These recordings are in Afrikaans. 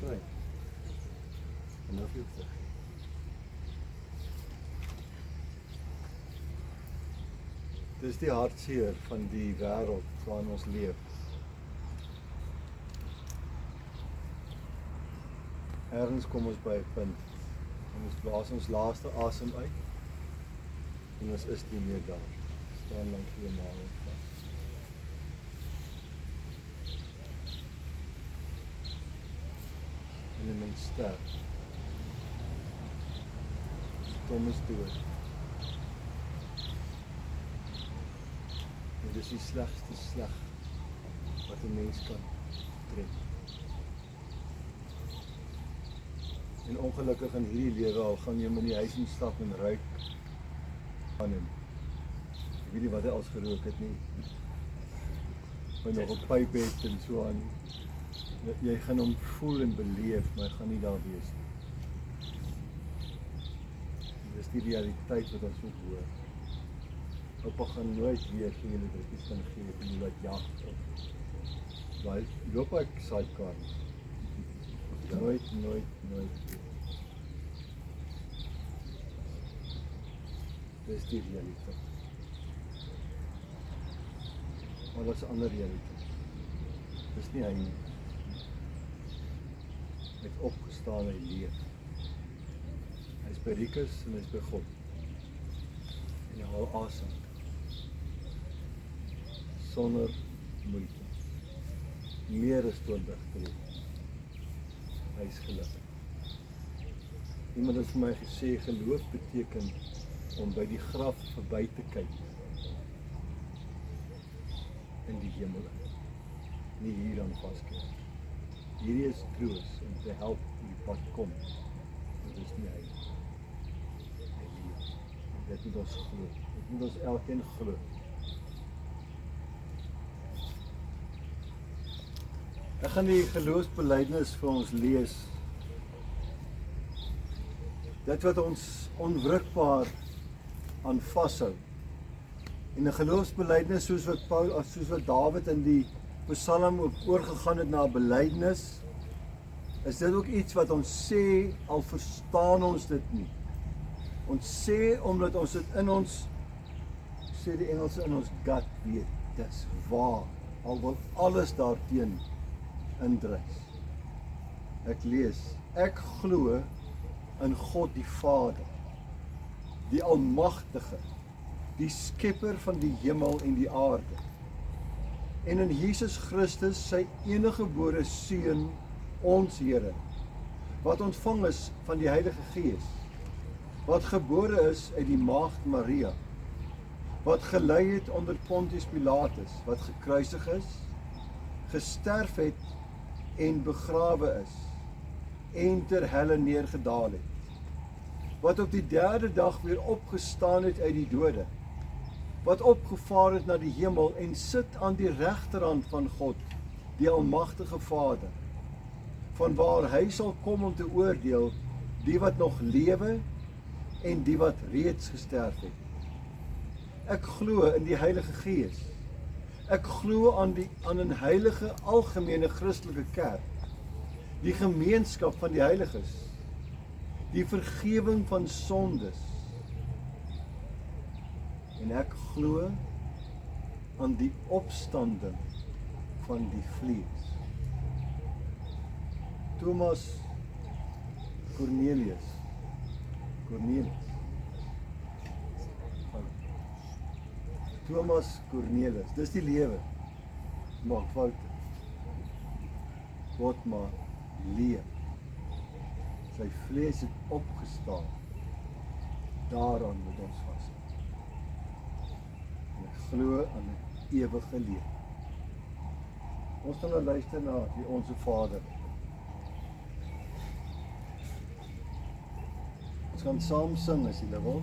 kry. En nou vir jou terug. Dis die hartseer van die wêreld waarin ons leef. Ergens kom ons by 'n punt en ons blaas ons laaste asem uit en ons is nie meer daar. Staan langs die maal vas. En 'n mens sterf. Stom is dood. En dis die slegste sleg wat 'n mens kan tref. En ongelukkig in hierdie lewe al gaan jy in die huis instap en ruik aan hom. Ek weet nie wat hy als gerook het nie. Maar nog op pyp het en so aan. Jy gaan hom voel en beleef, maar hy gaan nie daar wees nie. Dis die realiteit wat ons moet hoor. Oupa gaan nooit weer vir julle drukkies kan gee en julle laat jag op. Weil loop ek sidecar. Nooit. Dis die realiteit. Maar dat is 'n ander realiteit. Dis nie hy nie. Hy het opgestaan, hy leef. Hy is by Rikus en hy is by God. En hy haal asem. Sonder moeite. Meer as 20 tree. Hy is gelukkig. Iemand het vir my gesê, geloof beteken om by die graf verby te kyk in die hemel. Nie hier aan vaskyk. Hierdie is troos om te help in die pad kom. Dit is nie hy. Hy leef. Dit moet ons glo. Dit moet ons elkeen glo. Ek gaan die geloofsbelijdenis vir ons lees. Dit wat ons onwrikbaar aan vashou. En 'n geloofsbelijdenis soos wat Dawid in die Psalm ook oorgegaan het na 'n belydenis, is dit ook iets wat ons sê al verstaan ons dit nie. Ons sê omdat ons dit in ons, sê die Engelse, in ons gut weet, dis waar, al wil alles daarteen indrys. Ek lees, ek glo in God die Vader, die Almagtige, die Skepper van die hemel en die aarde, en in Jesus Christus, sy eniggebore Seun, ons Here, wat ontvang is van die Heilige Gees, wat gebore is uit die maagd Maria, wat gelei het onder Pontius Pilatus, wat gekruisig is, gesterf het en begrawe is, en ter helle neergedaal het, wat op die derde dag weer opgestaan het uit die dode, wat opgevaar het na die hemel en sit aan die regterhand van God, die Almagtige Vader, vanwaar hy sal kom om te oordeel die wat nog lewe en die wat reeds gesterf het. Ek glo in die Heilige Gees. Ek glo aan 'n heilige algemene Christelike kerk, die gemeenskap van die heiliges, die vergewing van sondes. En ek glo aan die opstanding van die vlees. Cornelius, Thomas Cornelius, dis die lewe, maak foute, God maar leef, sy vlees het opgestaan, daaraan moet ons vas. En ek glo aan 'n ewige lewe. Ons gaan nou luister na die Onse Vader. Ons gaan saam sing as julle wil.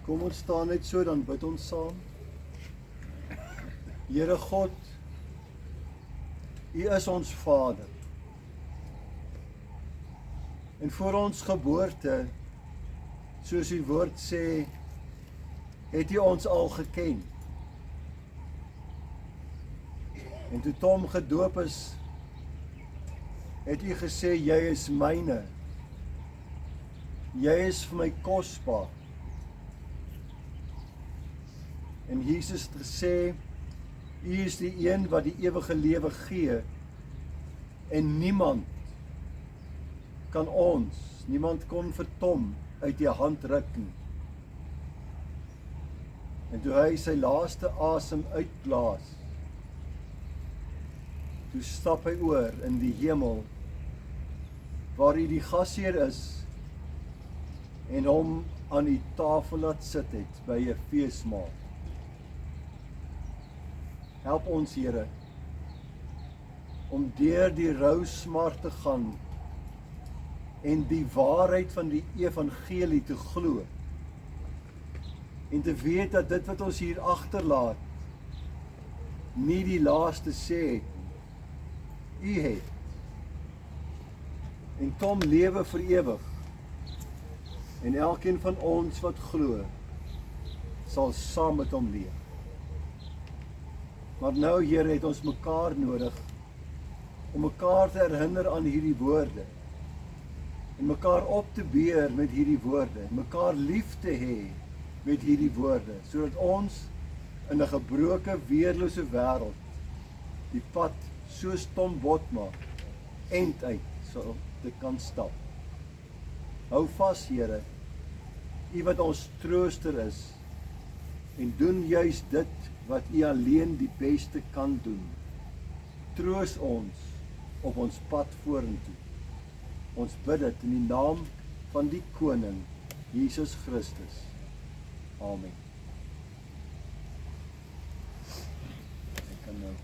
Kom ons staan net so, dan bid ons saam. Here God, U is ons Vader. En voor ons geboorte, soos U woord sê, het U ons al geken. En toe Tom gedoop is, het U gesê, jy is myne. Jy is vir my kosbaar. En Jesus het gesê, U is die een wat die ewige lewe gee, en niemand kan ons, niemand kon vir Tom uit die hand ruk nie. En toe hy sy laaste asem uitblaas, toe stap hy oor in die hemel, waar hy die gasheer is, en hom aan die tafel laat sit het, by 'n feesmaal. Help ons, Here, om deur die rou smart te gaan, en die waarheid van die evangelie te glo, en te weet dat dit wat ons hier agterlaat, nie die laaste sê het nie. U het. En Tom lewe vir ewig. En elkeen van ons wat glo, sal saam met hom leef. Maar nou, Here, het ons mekaar nodig, om mekaar te herinner aan hierdie woorde, en mekaar op te beer met hierdie woorde, mekaar lief te hê met hierdie woorde, sodat ons in 'n gebroke, weerlose wêreld die pad soos Tom Botma end uit sal te kan stap. Hou vas, Here, U wat ons trooster is, en doen juis dit wat U alleen die beste kan doen. Troos ons op ons pad vorentoe. Ons bid dit in die naam van die Koning, Jesus Christus. Amen. Ek kan nou